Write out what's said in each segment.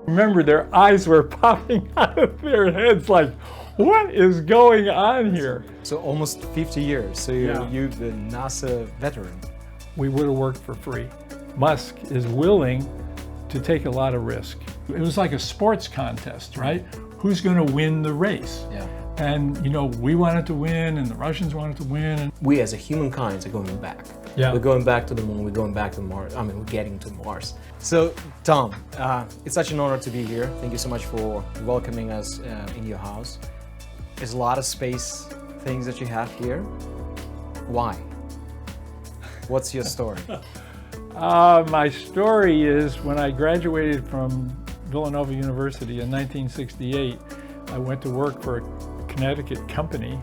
Remember, their eyes were popping out of their heads like, what is going on here? So almost 50 years, so you're the NASA veteran. We would have worked for free. Musk is willing to take a lot of risk. It was like a sports contest, right? Who's going to win the race? Yeah. And, you know, we wanted to win and the Russians wanted to win. And we as a humankind are going back. Yeah. We're going back to the moon, we're going back to Mars. I mean, we're getting to Mars. So, Tom, it's such an honor to be here. Thank you so much for welcoming us in your house. There's a lot of space things that you have here. Why? What's your story? My story is when I graduated from Villanova University in 1968, I went to work for a Connecticut company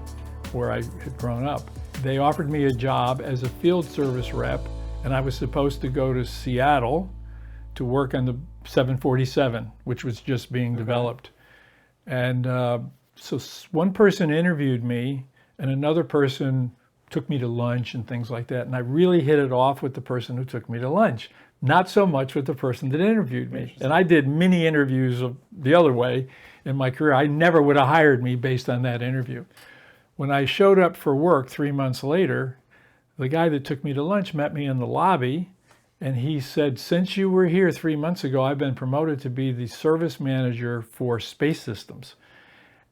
where I had grown up. They offered me a job as a field service rep, and I was supposed to go to Seattle to work on the 747, which was just being developed. And so one person interviewed me, and another person took me to lunch and things like that. And I really hit it off with the person who took me to lunch. Not so much with the person that interviewed me. And I did many interviews the other way in my career. I never would have hired me based on that interview. When I showed up for work 3 months later, the guy that took me to lunch met me in the lobby, and he said, since you were here 3 months ago, I've been promoted to be the service manager for space systems.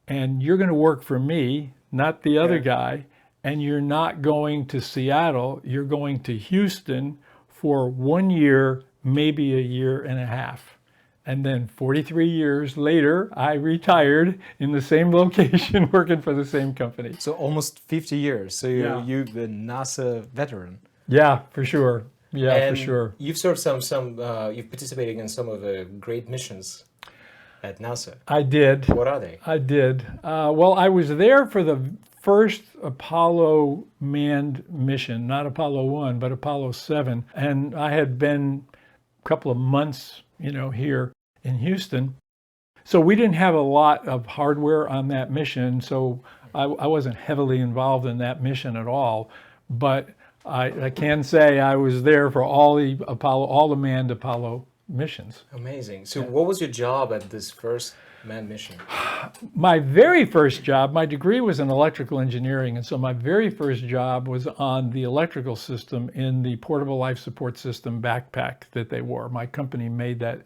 And you're going to work for me, not the other guy, and you're not going to Seattle, you're going to Houston for 1 year, maybe a year and a half. And then 43 years later, I retired in the same location working for the same company. So almost 50 years. So you're the NASA veteran. Yeah, for sure. Yeah, and for sure. You've served you've participated in some of the great missions at NASA. I did. What are they? I did. Well, I was there for the first Apollo manned mission, not Apollo 1, but Apollo 7. And I had been a couple of months, here in Houston. So we didn't have a lot of hardware on that mission, so I wasn't heavily involved in that mission at all. But I can say I was there for all the manned Apollo missions. Amazing. So what was your job at this first manned mission? My very first job, my degree was in electrical engineering, and so my very first job was on the electrical system in the portable life support system backpack that they wore. My company made that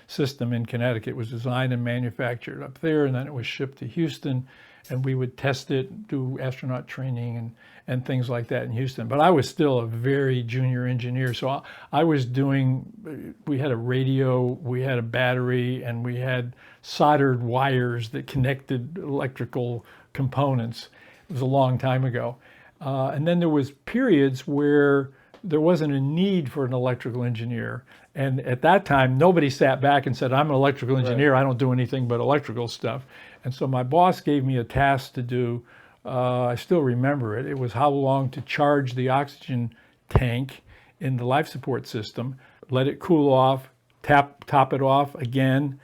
system in Connecticut. It was designed and manufactured up there, and then it was shipped to Houston, and we would test it, do astronaut training and things like that in Houston. But I was still a very junior engineer, so I was we had a radio, we had a battery, and we had soldered wires that connected electrical components. It was a long time ago. And then there was periods where there wasn't a need for an electrical engineer. And at that time, nobody sat back and said, I'm an electrical engineer, I don't do anything but electrical stuff. And so my boss gave me a task to do. I still remember it. It was how long to charge the oxygen tank in the life support system, let it cool off, top it off again,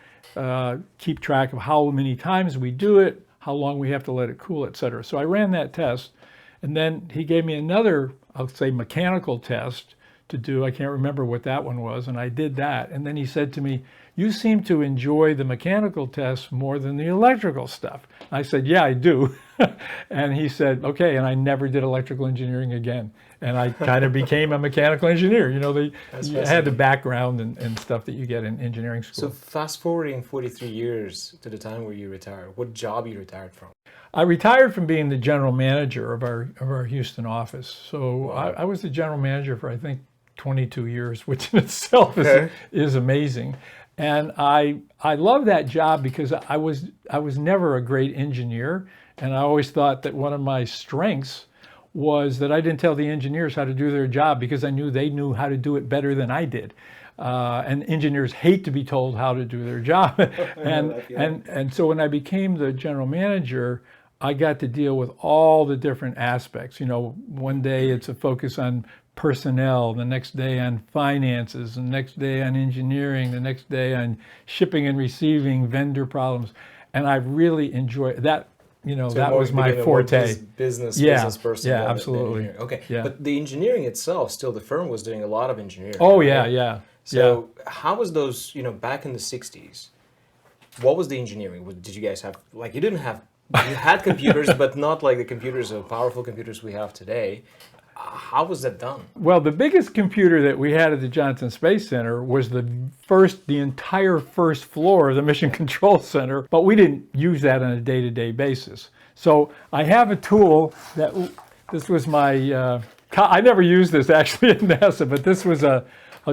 keep track of how many times we do it, how long we have to let it cool, etc. So I ran that test, and then he gave me another, I'll say, mechanical test to do. I can't remember what that one was, and I did that. And then he said to me, you seem to enjoy the mechanical tests more than the electrical stuff. I said, yeah, I do. And he said, okay, and I never did electrical engineering again. And I kind of became a mechanical engineer. You had the background and stuff that you get in engineering school. So fast forwarding 43 years to the time where you retired, what job you retired from? I retired from being the general manager of our Houston office. So wow. I was the general manager for, I think, 22 years, which in itself is amazing. And I love that job because I was never a great engineer, and I always thought that one of my strengths was that I didn't tell the engineers how to do their job because I knew they knew how to do it better than I did. And engineers hate to be told how to do their job. and so when I became the general manager, I got to deal with all the different aspects. One day it's a focus on personnel, the next day on finances, the next day on engineering, the next day on shipping and receiving, vendor problems. And I really enjoyed that. So that was my forte. Business person. Yeah, absolutely. Okay, yeah. But the engineering itself, still the firm was doing a lot of engineering. Oh, right? yeah. So how was those, back in the 60s, what was the engineering? Did you guys have, like, you had computers, but not like the computers, powerful computers we have today. How was that done? Well, the biggest computer that we had at the Johnson Space Center was the entire first floor of the Mission Control Center, but we didn't use that on a day-to-day basis. So I have a tool that, this was my, I never used this actually at NASA, but this was a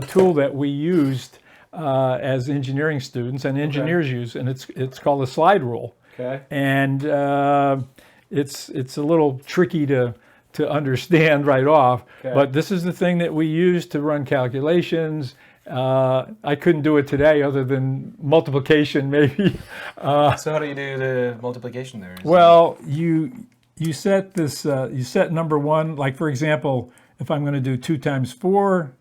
tool that we used as engineering students and engineers use, and it's called a slide rule. Okay. And it's a little tricky to understand right off, but this is the thing that we use to run calculations. I couldn't do it today other than multiplication maybe. So how do you do the multiplication there? Well, you set this, you set number one, like for example, if I'm going to do 2 times 4,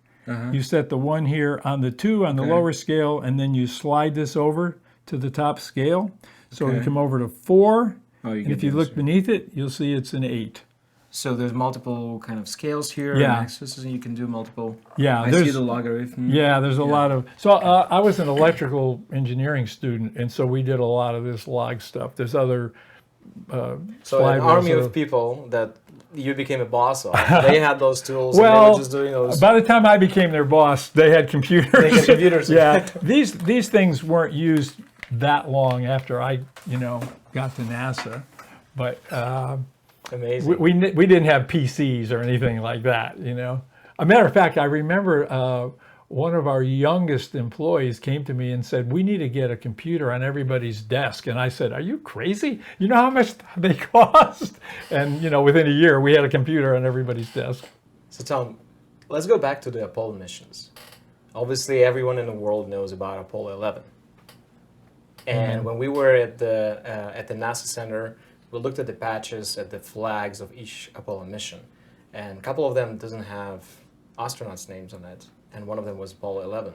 you set the 1 here on the 2 on the lower scale, and then you slide this over to the top scale. So you come over to 4, and if you look beneath it, you'll see it's an 8. So there's multiple kind of scales here, Yeah. and axes, and you can do multiple. Yeah, I see the logarithm. Yeah, there's a lot of. So I was an electrical engineering student, and so we did a lot of this log stuff. There's other. So an army of people that you became a boss of. They had those tools. And they were just doing those. By the time I became their boss, they had computers. They had computers. Yeah, these things weren't used that long after I got to NASA, but. Amazing. We didn't have PCs or anything like that, A matter of fact, I remember one of our youngest employees came to me and said, we need to get a computer on everybody's desk. And I said, are you crazy? You know how much they cost? And, within a year, we had a computer on everybody's desk. So Tom, let's go back to the Apollo missions. Obviously, everyone in the world knows about Apollo 11. And when we were at the NASA Center, we looked at the patches, at the flags of each Apollo mission, and a couple of them doesn't have astronauts' names on it, and one of them was Apollo 11.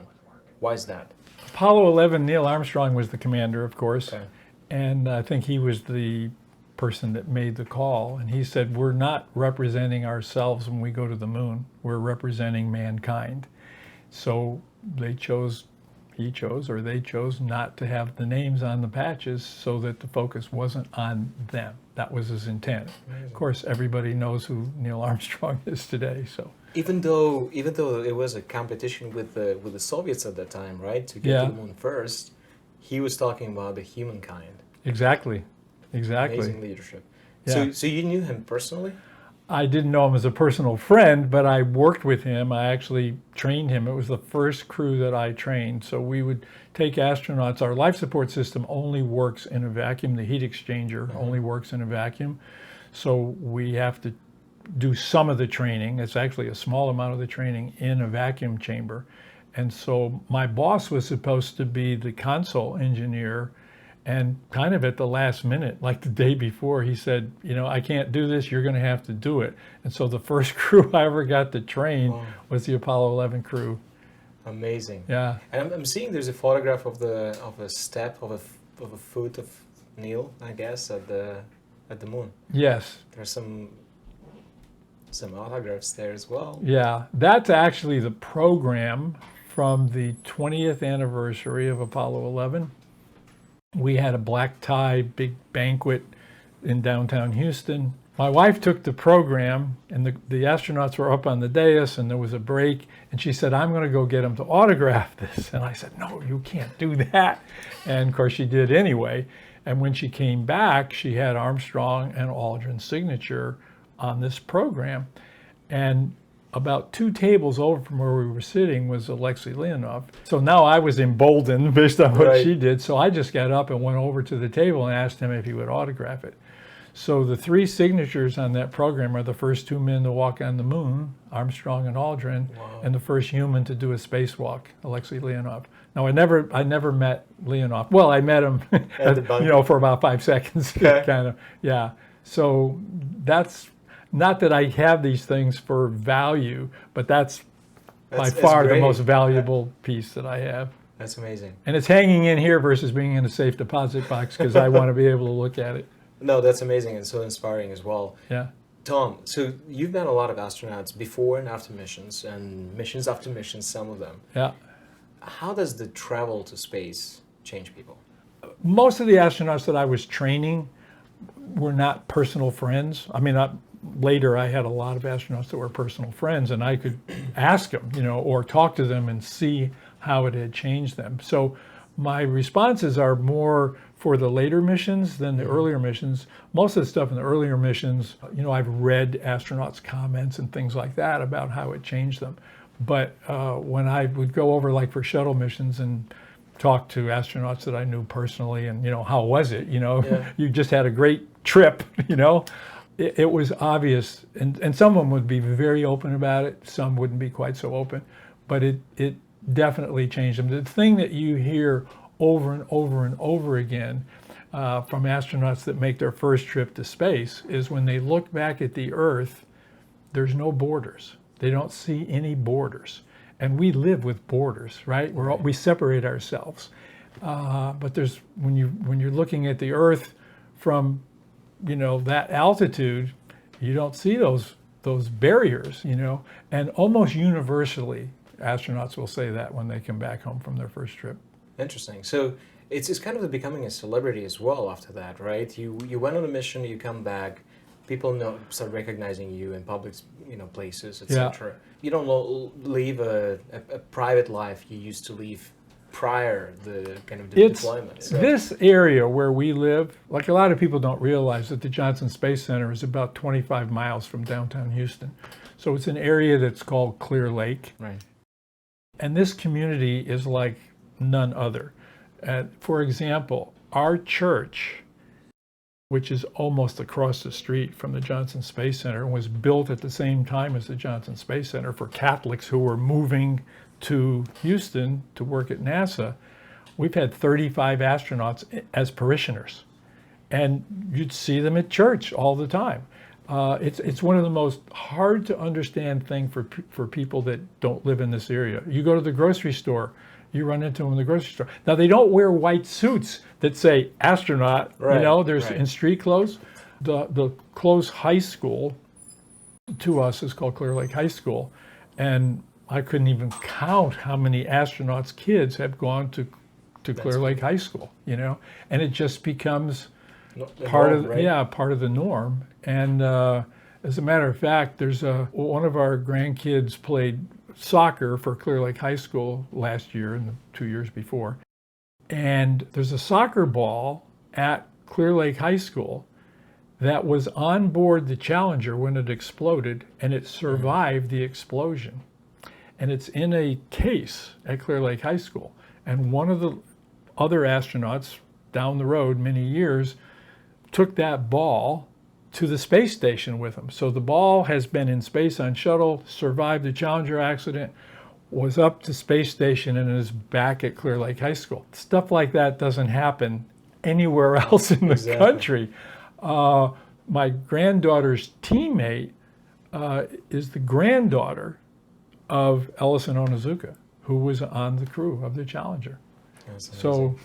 Why is that? Apollo 11, Neil Armstrong was the commander, of course, Okay. and I think he was the person that made the call, and he said, we're not representing ourselves when we go to the moon, we're representing mankind. So they chose not to have the names on the patches so that the focus wasn't on them. That was his intent. Amazing. Of course, everybody knows who Neil Armstrong is today. So even though it was a competition with the Soviets at that time, right, to get to the moon first, he was talking about the humankind. Exactly. Amazing leadership. Yeah. So you knew him personally? I didn't know him as a personal friend, but I worked with him. I actually trained him. It was the first crew that I trained. So we would take astronauts. Our life support system only works in a vacuum. The heat exchanger only works in a vacuum. So we have to do some of the training. It's actually a small amount of the training in a vacuum chamber. And so my boss was supposed to be the console engineer. And kind of at the last minute, like the day before, he said, I can't do this, you're going to have to do it. And so the first crew I ever got to train was the Apollo 11 crew. Amazing. Yeah. And I'm seeing there's a photograph of a step of a foot of Neil, I guess, at the moon. Yes. There's some autographs there as well. Yeah, that's actually the program from the 20th anniversary of Apollo 11. We had a black tie, big banquet in downtown Houston. My wife took the program, and the astronauts were up on the dais, and there was a break, and she said, I'm going to go get them to autograph this. And I said, no, you can't do that. And of course she did anyway. And when she came back, she had Armstrong and Aldrin's signature on this program. And about 2 tables over from where we were sitting was Alexei Leonov. So now I was emboldened based on what she did. So I just got up and went over to the table and asked him if he would autograph it. So the 3 signatures on that program are the first 2 men to walk on the moon, Armstrong and Aldrin, and the first human to do a spacewalk, Alexei Leonov. Now I never met Leonov. Well, I met him, for about 5 seconds, kind of. Yeah. So that's. Not that I have these things for value, but that's by far the most valuable piece that I have. That's amazing. And it's hanging in here versus being in a safe deposit box because I want to be able to look at it. No, that's amazing and so inspiring as well. Yeah. Tom, so you've met a lot of astronauts before and after missions, and missions after missions, some of them. Yeah. How does the travel to space change people? Most of the astronauts that I was training were not personal friends. I mean, later I had a lot of astronauts that were personal friends, and I could ask them, or talk to them and see how it had changed them. So my responses are more for the later missions than the earlier missions. Most of the stuff in the earlier missions, I've read astronauts' comments and things like that about how it changed them. But when I would go over, like for shuttle missions, and talk to astronauts that I knew personally, and how was it? You just had a great trip. It was obvious, and some of them would be very open about it. Some wouldn't be quite so open, but it definitely changed them. The thing that you hear over and over and over again from astronauts that make their first trip to space is when they look back at the Earth, there's no borders. They don't see any borders. And we live with borders, right? We separate ourselves. But when you're looking at the Earth from that altitude, you don't see those barriers, and almost universally astronauts will say that when they come back home from their first trip. Interesting. So it's kind of becoming a celebrity as well after that, right? You went on a mission, you come back, people start recognizing you in public, places, etc. Yeah. You don't leave a private life you used to live prior the kind of deployment. So this area where we live, like a lot of people don't realize that the Johnson Space Center is about 25 miles from downtown Houston. So it's an area that's called Clear Lake. Right. And this community is like none other. For example, our church, which is almost across the street from the Johnson Space Center, was built at the same time as the Johnson Space Center for Catholics who were moving to Houston to work at NASA. We've had 35 astronauts as parishioners, and you'd see them at church all the time. It's one of the most hard to understand thing for people that don't live in this area. You go to the grocery store, you run into them in the grocery store. Now, they don't wear white suits that say astronaut, there's in street clothes. The close high school to us is called Clear Lake High School, and I couldn't even count how many astronauts' kids have gone to Clear Lake High School, and it just becomes part of the norm. And as a matter of fact, there's one of our grandkids played soccer for Clear Lake High School last year and the 2 years before. And there's a soccer ball at Clear Lake High School that was on board the Challenger when it exploded, and it survived the explosion. And it's in a case at Clear Lake High School. And one of the other astronauts down the road many years took that ball to the space station with him. So the ball has been in space on shuttle, survived the Challenger accident, was up to space station, and is back at Clear Lake High School. Stuff like that doesn't happen anywhere else in the country. My granddaughter's teammate is the granddaughter of Ellison Onizuka, who was on the crew of the Challenger. So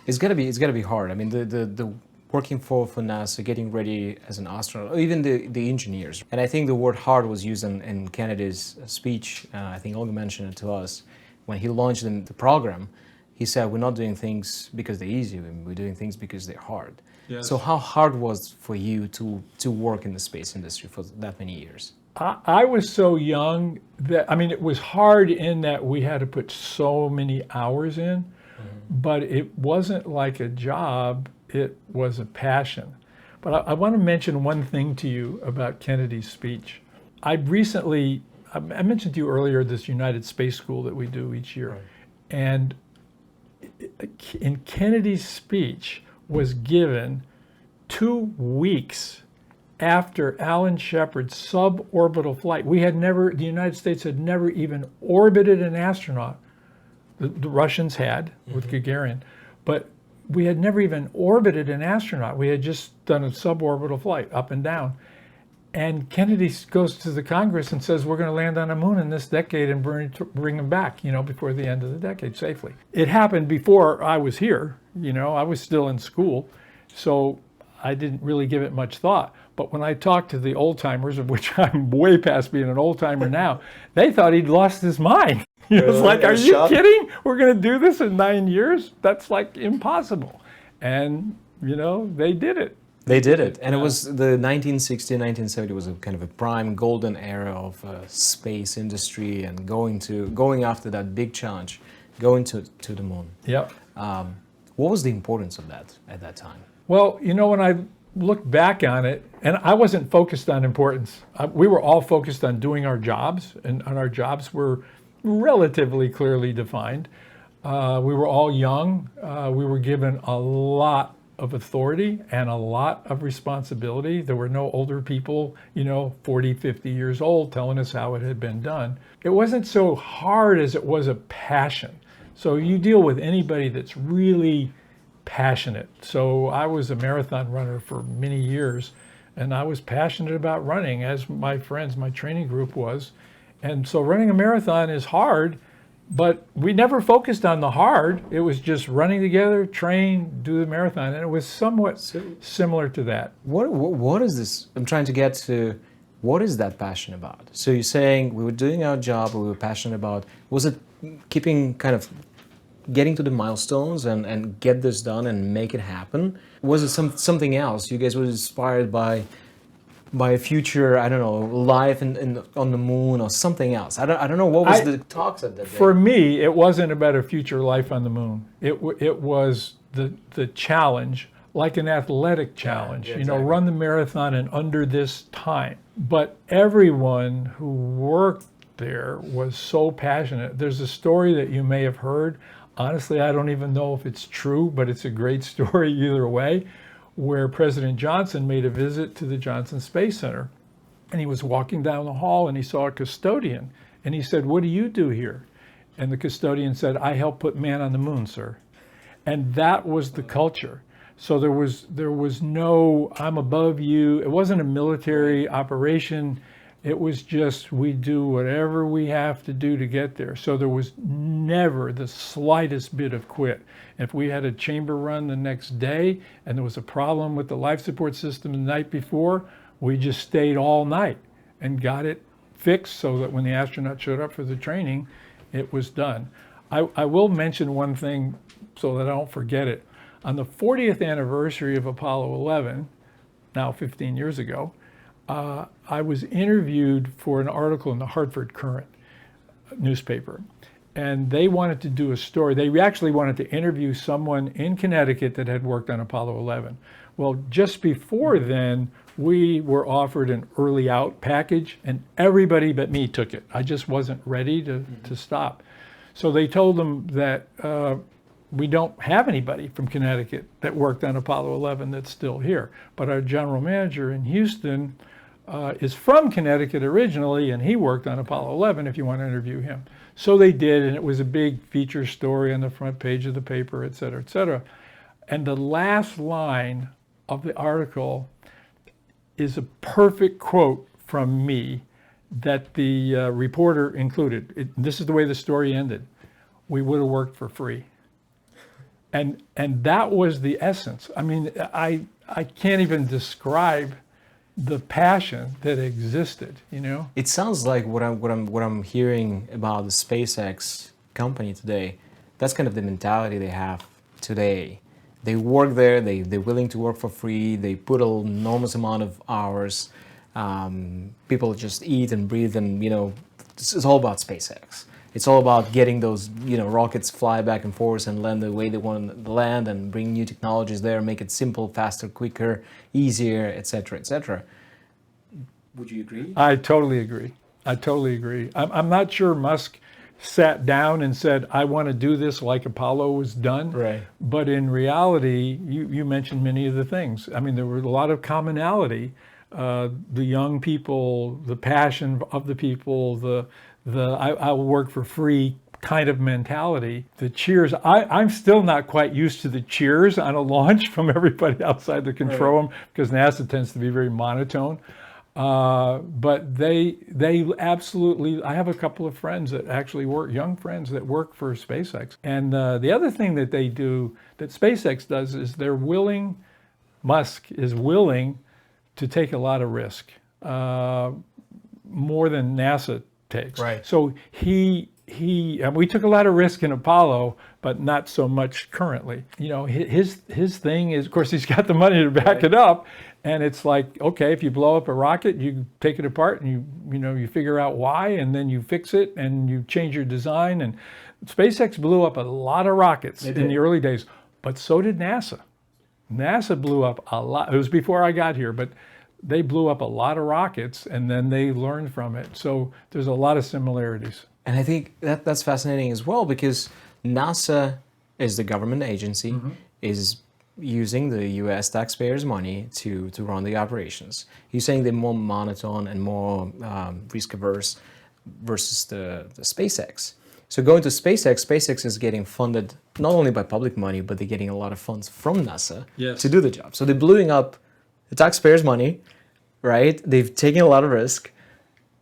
it's gotta be hard. I mean, the working for NASA, getting ready as an astronaut, or even the engineers. And I think the word hard was used in Kennedy's speech. I think Olga mentioned it to us. When he launched the program, he said, we're not doing things because they're easy, we're doing things because they're hard. Yes. So how hard was for you to work in the space industry for that many years? I was so young that, it was hard in that we had to put so many hours in, but it wasn't like a job. It was a passion. But I want to mention one thing to you about Kennedy's speech. I mentioned to you earlier this United Space School that we do each year. Right. And in Kennedy's speech was given 2 weeks after Alan Shepard's suborbital flight. The United States had never even orbited an astronaut. The Russians had with Gagarin, but we had never even orbited an astronaut. We had just done a suborbital flight up and down. And Kennedy goes to the Congress and says, we're going to land on the moon in this decade and bring them back, before the end of the decade safely. It happened before I was here, I was still in school, so I didn't really give it much thought. But when I talked to the old timers, of which I'm way past being an old timer now, they thought he'd lost his mind. It's like, I are was you shocked. kidding? We're going to do this in 9 years? That's like impossible. And, they did it. They did it, and it was the 1960, 1970 was a kind of a prime golden era of space industry and going after that big challenge, going to the moon. Yep. What was the importance of that at that time? Well, when I look back on it, and I wasn't focused on importance. We were all focused on doing our jobs, and our jobs were relatively clearly defined. We were all young. We were given a lot of authority and a lot of responsibility. There were no older people, 40, 50 years old telling us how it had been done. It wasn't so hard as it was a passion. So you deal with anybody that's really passionate. So I was a marathon runner for many years, and I was passionate about running, as my friends, my training group was. And so running a marathon is hard, but we never focused on the hard. It was just running together, train, do the marathon, and it was somewhat similar to that. What is this? I'm trying to get to, what is that passion about? So you're saying we were doing our job, we were passionate about, was it keeping kind of getting to the milestones and get this done and make it happen? Was it something else? You guys were inspired by a future, I don't know, life on the moon or something else? I don't know, what was the talks at that day? For me, it wasn't about a future life on the moon. It was the challenge, like an athletic challenge. Yeah, exactly. Run the marathon in under this time. But everyone who worked there was so passionate. There's a story that you may have heard. Honestly, I don't even know if it's true, but it's a great story either way, where President Johnson made a visit to the Johnson Space Center. And he was walking down the hall and he saw a custodian. And he said, "What do you do here?" And the custodian said, "I helped put man on the moon, sir." And that was the culture. So there was no, I'm above you. It wasn't a military operation. It was just, we do whatever we have to do to get there. So there was never the slightest bit of quit. If we had a chamber run the next day and there was a problem with the life support system the night before, we just stayed all night and got it fixed so that when the astronaut showed up for the training, it was done. I will mention one thing so that I don't forget it. On the 40th anniversary of Apollo 11, now 15 years ago, I was interviewed for an article in the Hartford Courant newspaper. And they wanted to do a story. They actually wanted to interview someone in Connecticut that had worked on Apollo 11. Well, just before then, we were offered an early out package, and everybody but me took it. I just wasn't ready to stop. So they told them that we don't have anybody from Connecticut that worked on Apollo 11 that's still here. But our general manager in Houston is from Connecticut originally, and he worked on Apollo 11 if you want to interview him. So they did, and it was a big feature story on the front page of the paper, et cetera, et cetera. And the last line of the article is a perfect quote from me that the reporter included. This is the way the story ended. "We would have worked for free." And that was the essence. I mean, I can't even describe the passion that existed, It sounds like what I'm hearing about the SpaceX company today. That's kind of the mentality they have today. They work there. They're willing to work for free. They put an enormous amount of hours. People just eat and breathe, and it's all about SpaceX. It's all about getting those rockets fly back and forth and land the way they want to land, and bring new technologies there, make it simple, faster, quicker, easier, etc., etc. Would you agree? I totally agree. I'm not sure Musk sat down and said, "I want to do this like Apollo was done." Right. But in reality, you mentioned many of the things. I mean, there were a lot of commonality. The young people, the passion of the people, I will work for free kind of mentality. The cheers, I'm still not quite used to the cheers on a launch from everybody outside the control room, because NASA tends to be very monotone. But they absolutely, I have a couple of friends that actually work, young friends that work for SpaceX. And the other thing that they do, that SpaceX does, is Musk is willing to take a lot of risk, more than NASA takes. Right. So he we took a lot of risk in Apollo, but not so much currently. You know, his thing is, of course, he's got the money to back it up, and it's like, okay, if you blow up a rocket, you take it apart and you figure out why, and then you fix it and you change your design. And SpaceX blew up a lot of rockets in the early days, but so did NASA. NASA blew up a lot. It was before I got here, but they blew up a lot of rockets, and then they learned from it. So there's a lot of similarities. And I think that's fascinating as well, because NASA is the government agency, is using the US taxpayers' money to run the operations. You're saying they're more monotone and more risk averse versus the SpaceX. So going to SpaceX is getting funded not only by public money, but they're getting a lot of funds from NASA to do the job. So they're blowing up the taxpayers' money, right? They've taken a lot of risk.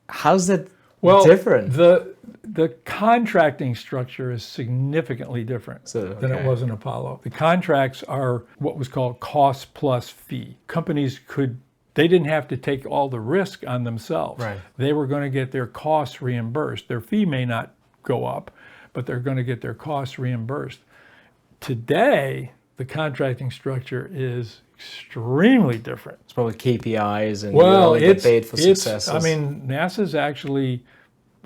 How's that different? The contracting structure is significantly different than it was in Apollo. The contracts are what was called cost plus fee. Companies they didn't have to take all the risk on themselves. Right. They were going to get their costs reimbursed. Their fee may not go up, but they're going to get their costs reimbursed. Today, the contracting structure is extremely different. It's probably KPIs and you get paid for successes. I mean, NASA's actually,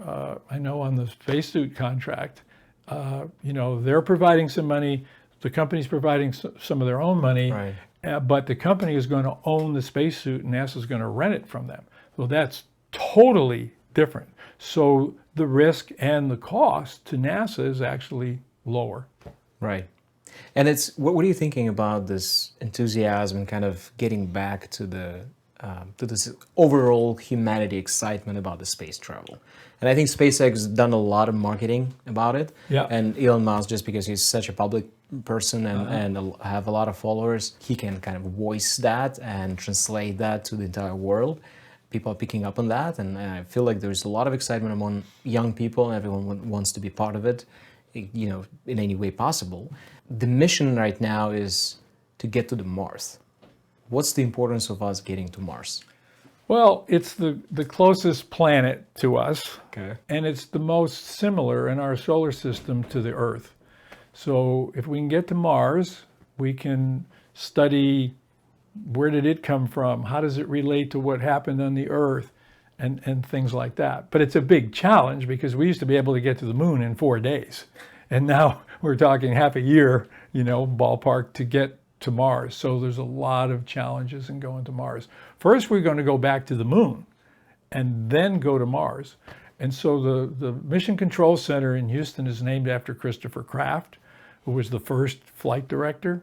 I know on the spacesuit contract, they're providing some money, the company's providing some of their own money, but the company is going to own the spacesuit and NASA's going to rent it from them. So that's totally different. So the risk and the cost to NASA is actually lower. Right. And it's what are you thinking about this enthusiasm and kind of getting back to this overall humanity excitement about the space travel? And I think SpaceX has done a lot of marketing about it. Yeah. And Elon Musk, just because he's such a public person and have a lot of followers, he can kind of voice that and translate that to the entire world. People are picking up on that, and I feel like there's a lot of excitement among young people, and everyone wants to be part of it, in any way possible. The mission right now is to get to the Mars. What's the importance of us getting to Mars? Well, it's the closest planet to us, Okay. and it's the most similar in our solar system to the Earth. So if we can get to Mars, we can study where did it come from? How does it relate to what happened on the Earth? And things like that. But it's a big challenge because we used to be able to get to the moon in 4 days. And now we're talking half a year, ballpark to get to Mars. So there's a lot of challenges in going to Mars. First, we're going to go back to the moon and then go to Mars. And so the Mission Control Center in Houston is named after Christopher Kraft, who was the first flight director.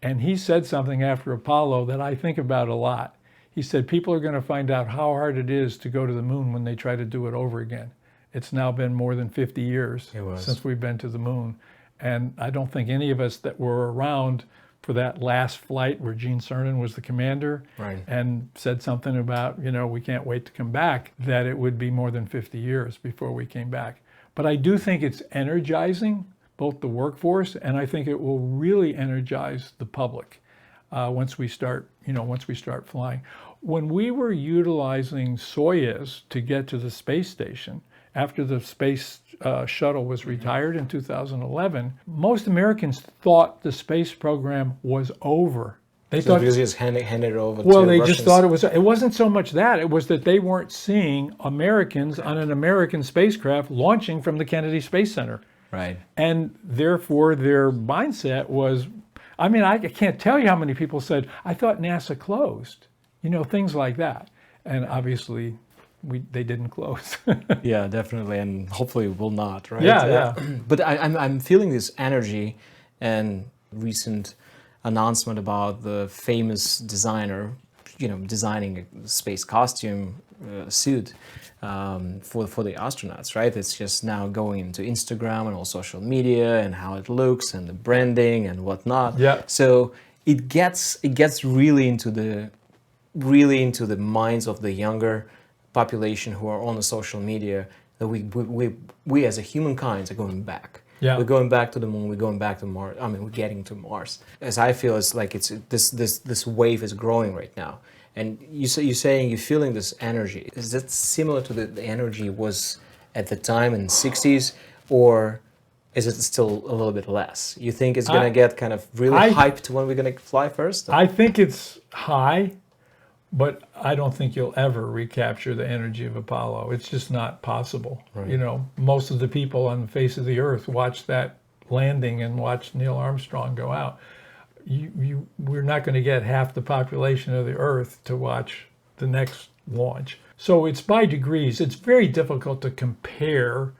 And he said something after Apollo that I think about a lot. He said, people are going to find out how hard it is to go to the moon when they try to do it over again. It's now been more than 50 years since we've been to the moon. And I don't think any of us that were around for that last flight where Gene Cernan was the commander and said something about, we can't wait to come back, that it would be more than 50 years before we came back. But I do think it's energizing, both the workforce, and I think it will really energize the public once we start flying. When we were utilizing Soyuz to get to the space station, after the space shuttle was retired in 2011, most Americans thought the space program was over. They thought because just handed it over. Well, to they Russians. just thought it wasn't so much that, it was that they weren't seeing Americans on an American spacecraft launching from the Kennedy Space Center. Right. And therefore their mindset was, I can't tell you how many people said, I thought NASA closed, things like that. And obviously they didn't close. Yeah, definitely, and hopefully will not, right? Yeah. But I'm feeling this energy, and recent announcement about the famous designer, designing a space costume suit for the astronauts, right? It's just now going into Instagram and all social media and how it looks and the branding and whatnot. Yeah. So it gets really into the minds of the younger population who are on the social media, that we as a humankind are going back. Yeah. We're going back to the moon. We're going back to Mars. We're getting to Mars. As I feel, it's like this wave is growing right now. And you're saying you're feeling this energy. Is that similar to the energy was at the time in the 60s, or is it still a little bit less? You think it's going to get kind of really hyped when we're going to fly first? I think it's high, but I don't think you'll ever recapture the energy of Apollo. It's just not possible. Right. You know, most of the people on the face of the earth watched that landing and watched Neil Armstrong go out. We're not going to get half the population of the earth to watch the next launch. So it's by degrees. It's very difficult to compare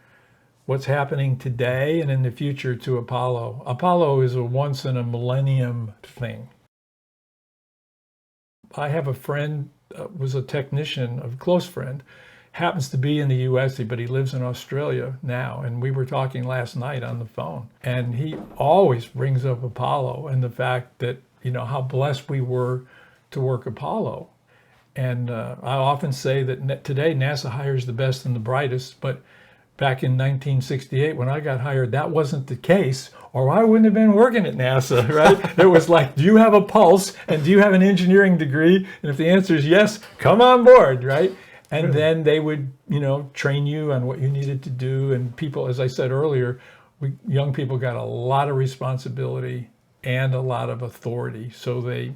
what's happening today and in the future to Apollo. Apollo is a once in a millennium thing. I have a friend, was a technician, a close friend, happens to be in the US, but he lives in Australia now. And we were talking last night on the phone. And he always brings up Apollo and the fact that, you know, how blessed we were to work Apollo. And I often say that today NASA hires the best and the brightest, but back in 1968, when I got hired, that wasn't the case, or I wouldn't have been working at NASA, right? It was like, do you have a pulse, and do you have an engineering degree? And if the answer is yes, come on board, right? And then they would, you know, train you on what you needed to do. And people, as I said earlier, young people got a lot of responsibility and a lot of authority. So they,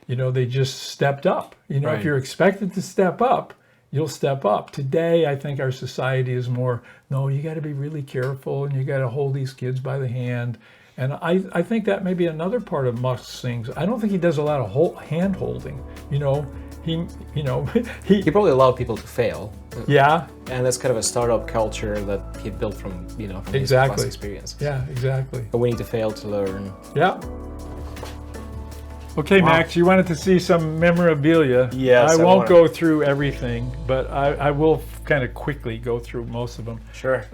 you know, they just stepped up. You know, if you're expected to step up, you'll step up. Today, I think our society is more, no, you got to be really careful and you got to hold these kids by the hand. And I think that may be another part of Musk's things. I don't think he does a lot of hand holding. You know, he probably allowed people to fail. Yeah. And that's kind of a startup culture that he built from, you know, from his past experience. Yeah, exactly. But we need to fail to learn. Yeah. Okay, wow. Max, you wanted to see some memorabilia. Yes, I won't go through everything, but I will kind of quickly go through most of them. Sure.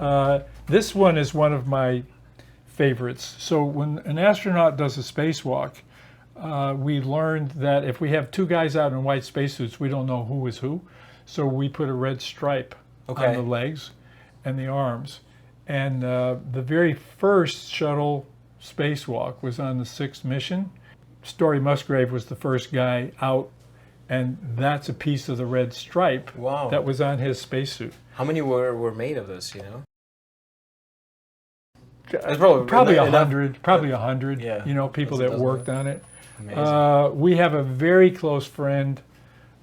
This one is one of my favorites. So when an astronaut does a spacewalk, we learned that if we have two guys out in white spacesuits, we don't know who is who. So we put a red stripe on the legs and the arms. And the very first shuttle spacewalk was on the 6th mission. Story Musgrave was the first guy out, and that's a piece of the red stripe that was on his spacesuit. How many were made of this, you know? Probably 100, probably 100, yeah, you know, people that worked on it. Amazing. We have a very close friend,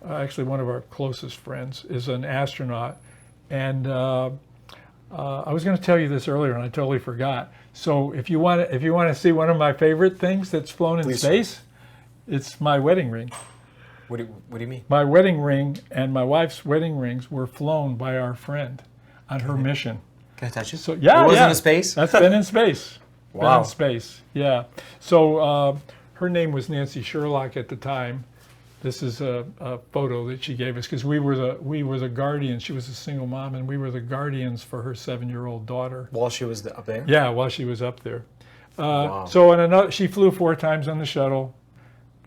actually one of our closest friends is an astronaut, and I was going to tell you this earlier and I totally forgot. So if you want to see one of my favorite things that's flown in space, it's my wedding ring. What do you mean? My wedding ring and my wife's wedding rings were flown by our friend on her mission. Can I touch it? So yeah, it wasn't in space? That's been in space. Wow. Been in space. Yeah. So her name was Nancy Sherlock at the time. This is a photo that she gave us because we were the guardians. She was a single mom, and we were the guardians for her 7-year-old daughter. While she was up there? Yeah, while she was up there. Wow. So on another, she flew 4 times on the shuttle.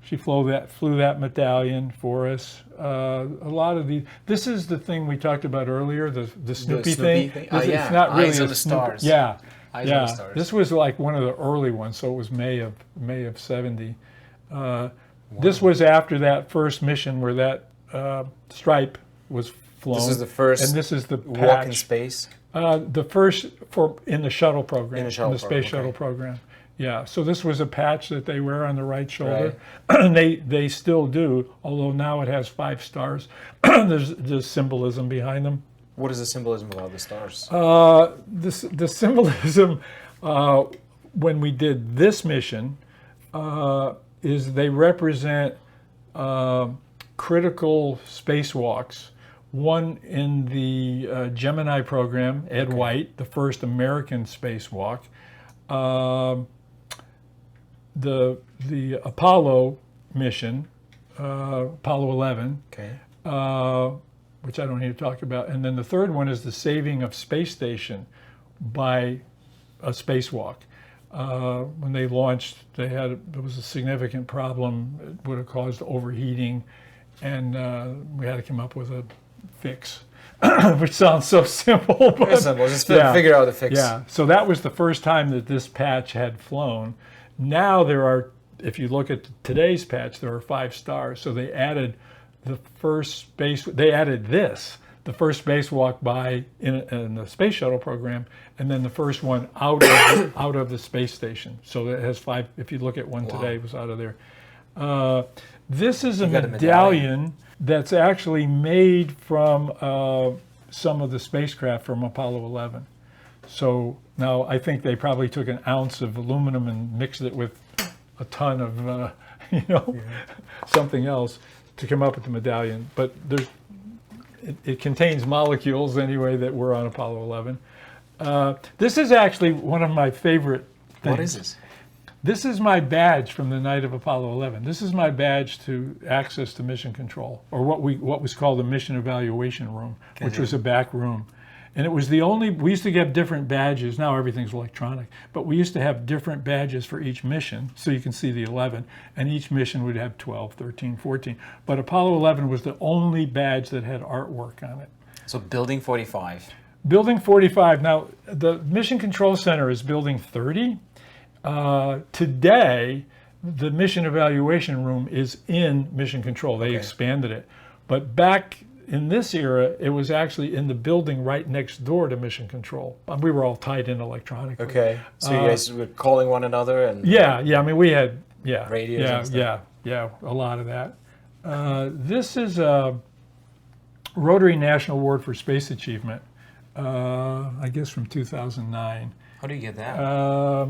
She flew that medallion for us. A lot of these. This is the thing we talked about earlier, the Snoopy thing. It's not really Eyes of the Stars. Yeah. Eyes of the Stars. This was like one of the early ones, so it was May of 70. This was after that first mission where that stripe was flown. This is the first and this is the walk in space? The first in the shuttle program, in the space shuttle program. Yeah, so this was a patch that they wear on the right shoulder. And they still do, although now it has 5 stars. There's symbolism behind them. What is the symbolism about the stars? The symbolism when we did this mission is they represent critical spacewalks. One in the Gemini program, Ed White, the first American spacewalk. The Apollo mission, Apollo 11, which I don't need to talk about. And then the third one is the saving of space station by a spacewalk. When they launched, there was a significant problem. It would have caused overheating, and we had to come up with a fix, which sounds so simple. But simple. Just figure out the fix. Yeah. So that was the first time that this patch had flown. Now there are, if you look at today's patch, there are 5 stars. So they added the first space. They added this. the first spacewalk by in the space shuttle program, and then the first one out of the space station. So it has 5. If you look at one today, it was out of there. This is a medallion that's actually made from some of the spacecraft from Apollo 11. So now I think they probably took an ounce of aluminum and mixed it with a ton of, something else to come up with the medallion. But it contains molecules anyway that were on Apollo 11. This is actually one of my favorite things. What is this? This is my badge from the night of Apollo 11. This is my badge to access to mission control, or what was called the mission evaluation room, which was a back room. And it was we used to have different badges. Now everything's electronic, but we used to have different badges for each mission. So you can see the 11, and each mission would have 12, 13, 14. But Apollo 11 was the only badge that had artwork on it. So building 45. Building 45. Now, the Mission Control Center is building 30. Today, the mission evaluation room is in Mission Control. They expanded it. But back in this era, it was actually in the building right next door to Mission Control. We were all tied in electronically. Okay. So you guys were calling one another and yeah. I mean, we had radios and stuff. a lot of that. This is a Rotary National Award for Space Achievement. I guess from 2009. How do you get that?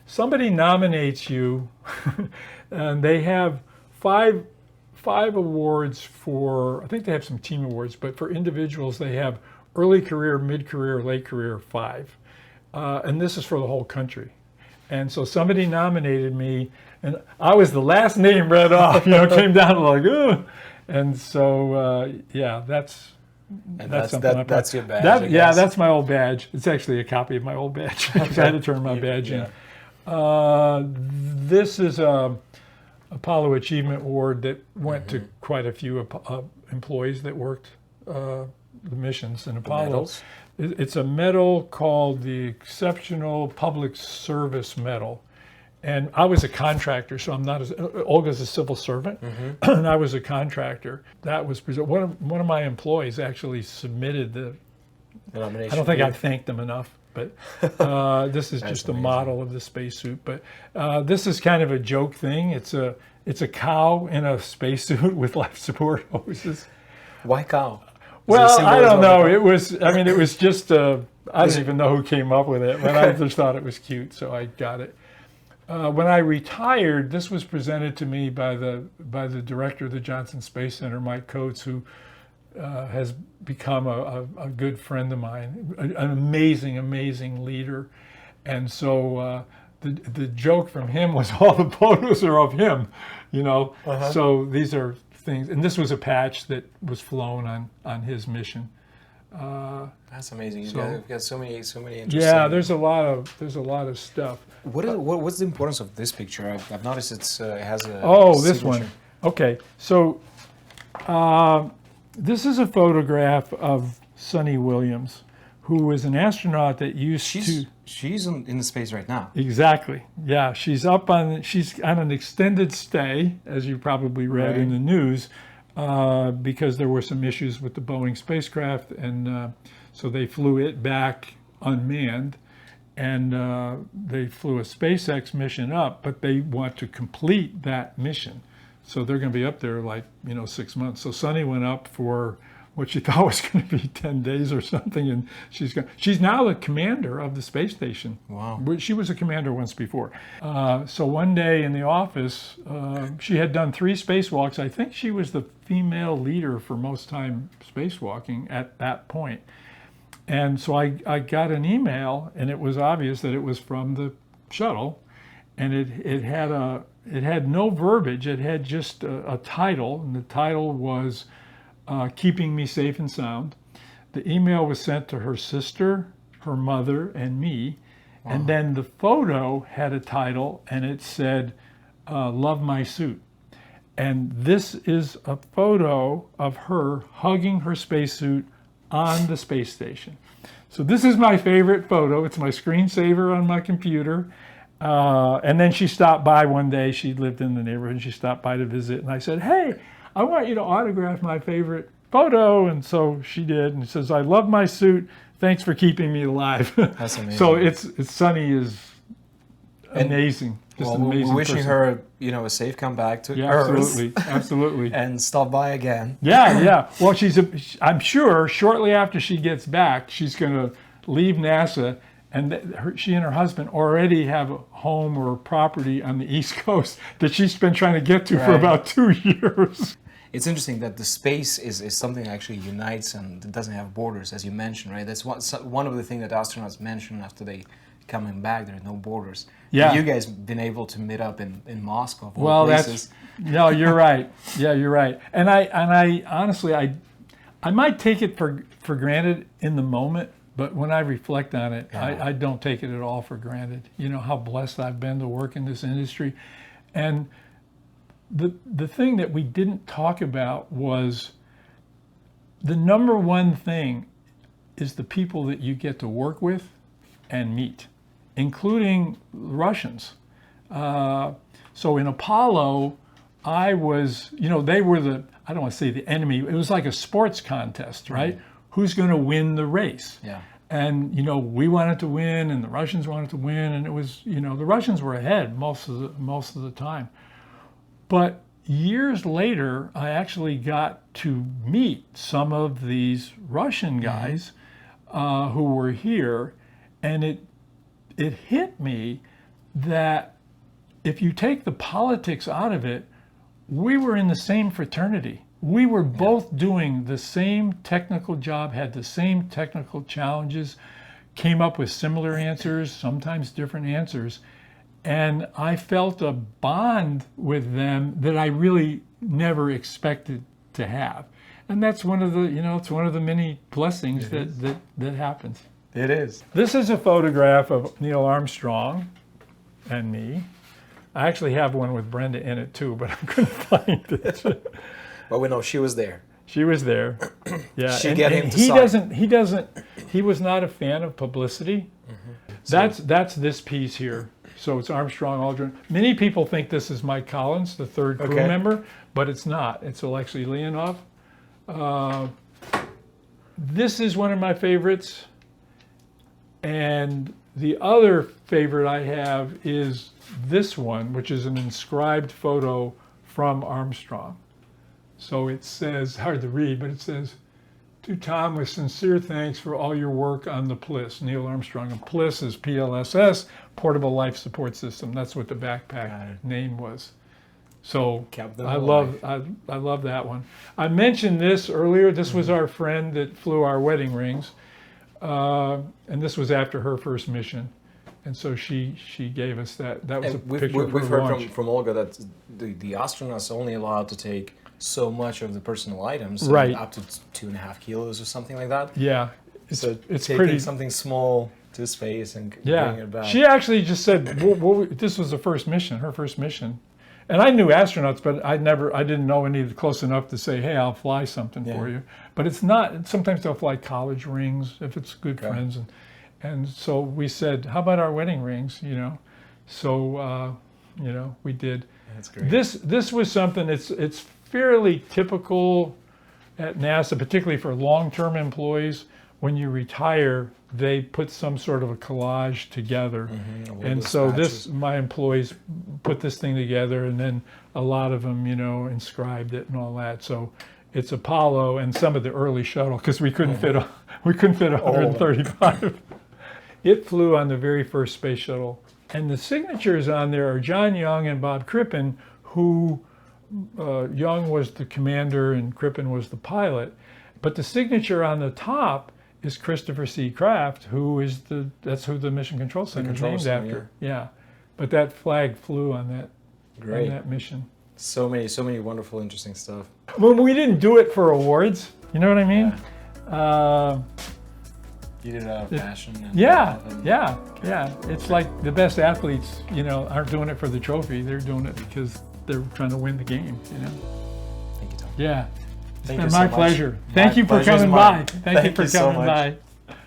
Somebody nominates you, and they have five awards for, I think they have some team awards, but for individuals they have early career, mid-career, late career, 5. And this is for the whole country. And so somebody nominated me, and I was the last name read off, came down to like, ugh. And so, that's something. That's your badge. That's my old badge. It's actually a copy of my old badge. I had to turn my badge in. This is a Apollo Achievement Award that went to quite a few employees that worked the missions in Apollo. It's a medal called the Exceptional Public Service Medal. And I was a contractor, so I'm not Olga's a civil servant, and I was a contractor. That was one of my employees actually submitted the nomination. I don't think I thanked them enough, but this is just a model of the spacesuit. But this is kind of a joke thing. It's a cow in a spacesuit with life support hoses. Why cow? Well, I don't know. It was just I don't even know who came up with it, but I just thought it was cute, so I got it. When I retired, this was presented to me by the director of the Johnson Space Center, Mike Coates, who has become a good friend of mine, an amazing leader. And so the joke from him was all the photos are of him, So these are things, and this was a patch that was flown on his mission. That's amazing. You've got so many interesting. Yeah, there's a lot of stuff. What's the importance of this picture? I've noticed it has a this signature. one. Okay, so this is a photograph of Sunny Williams, who was an astronaut that She's in the space right now. Exactly. Yeah, she's on an extended stay, as you probably read in the news, because there were some issues with the Boeing spacecraft, and so they flew it back unmanned, and they flew a SpaceX mission up, but they want to complete that mission. So they're going to be up there 6 months. So Sunny went up for what she thought was going to be 10 days or something, and she's now the commander of the space station. Wow. She was a commander once before. So one day in the office, she had done 3 spacewalks. I think she was the female leader for most time spacewalking at that point. And so I got an email, and it was obvious that it was from the shuttle, and it had no verbiage. It had just a title, and the title was Keeping Me Safe and Sound. The email was sent to her sister, her mother, and me. Wow. And then the photo had a title, and it said, Love My Suit. And this is a photo of her hugging her spacesuit on the space station. So this is my favorite photo. It's my screensaver on my computer. And then she stopped by one day. She lived in the neighborhood, and she stopped by to visit. And I said, hey, I want you to autograph my favorite photo. And so she did. And it says, I love my suit. Thanks for keeping me alive. That's amazing. So Sunny is amazing. Just an amazing we're wishing person. her, a safe comeback to Yeah, Earth. absolutely, absolutely. And stop by again. Yeah. Well, I'm sure shortly after she gets back, she's going to leave NASA, and she and her husband already have a home or property on the East Coast that she's been trying to get to for about 2 years. It's interesting that the space is something that actually unites and it doesn't have borders, as you mentioned, right? That's one of the things that astronauts mention after they coming back. There are no borders. Yeah. You guys been able to meet up in Moscow, of all places. No, you're right. Yeah, you're right. And I honestly, I might take it for granted in the moment, but when I reflect on it, I don't take it at all for granted. You know how blessed I've been to work in this industry. And the thing that we didn't talk about was the number one thing is the people that you get to work with and meet, including Russians. So in Apollo, I was, they were I don't want to say the enemy, it was like a sports contest, right? Who's going to win the race? Yeah. And, we wanted to win and the Russians wanted to win, and it was, the Russians were ahead most of the time. But years later, I actually got to meet some of these Russian guys who were here, and it hit me that if you take the politics out of it, we were in the same fraternity. We were both doing the same technical job, had the same technical challenges, came up with similar answers, sometimes different answers. And I felt a bond with them that I really never expected to have. And that's one of the, it's one of the many blessings that happens. It is. This is a photograph of Neil Armstrong and me. I actually have one with Brenda in it too, but I couldn't find it. But we know she was there. She was there. Yeah. She and, get and him to sign. He was not a fan of publicity. That's this piece here. So it's Armstrong, Aldrin. Many people think this is Mike Collins, the third crew member, but it's not. It's Alexei Leonov. This is one of my favorites. And the other favorite I have is this one, which is an inscribed photo from Armstrong. So it says, hard to read, but it says, to Tom, with sincere thanks for all your work on the PLIS, Neil Armstrong. And PLIS is PLSS, Portable Life Support System. That's what the backpack name was. So I love that one. I mentioned this earlier. This was our friend that flew our wedding rings. And this was after her first mission. And so she gave us that. That was a picture of her We've heard launch. from Olga that the astronauts are only allowed to take so much of the personal items, Right. up to 2.5 kilos or something like that. Yeah, So it's taking pretty. something small to space and Yeah, bringing it back. she actually just said this was the first mission, her first mission, and I knew astronauts, but I didn't know any close enough to say, hey, I'll fly something for you. But it's not. Sometimes they'll fly college rings if it's good friends, and so we said, how about our wedding rings? So we did. That's great. This was something. It's fairly typical at NASA, particularly for long-term employees. When you retire, they put some sort of a collage together. And so my employees put this thing together, and then a lot of them, inscribed it and all that. So it's Apollo and some of the early shuttle, because we couldn't fit 135. It flew on the very first space shuttle. And the signatures on there are John Young and Bob Crippen, who Young was the commander and Crippen was the pilot. But the signature on the top is Christopher C. Kraft, that's who the Mission Control Center is named after. Yeah. But that flag flew on that mission. So many wonderful, interesting stuff. Well, we didn't do it for awards. You know what I mean? You did it out of passion. And Yeah. It's like the best athletes, aren't doing it for the trophy. They're doing it because they're trying to win the game, Thank you, Tom. Yeah. It's Thank been you so my much. pleasure. My Thank you for pleasure's coming mine. by. Thank you for so coming much. by.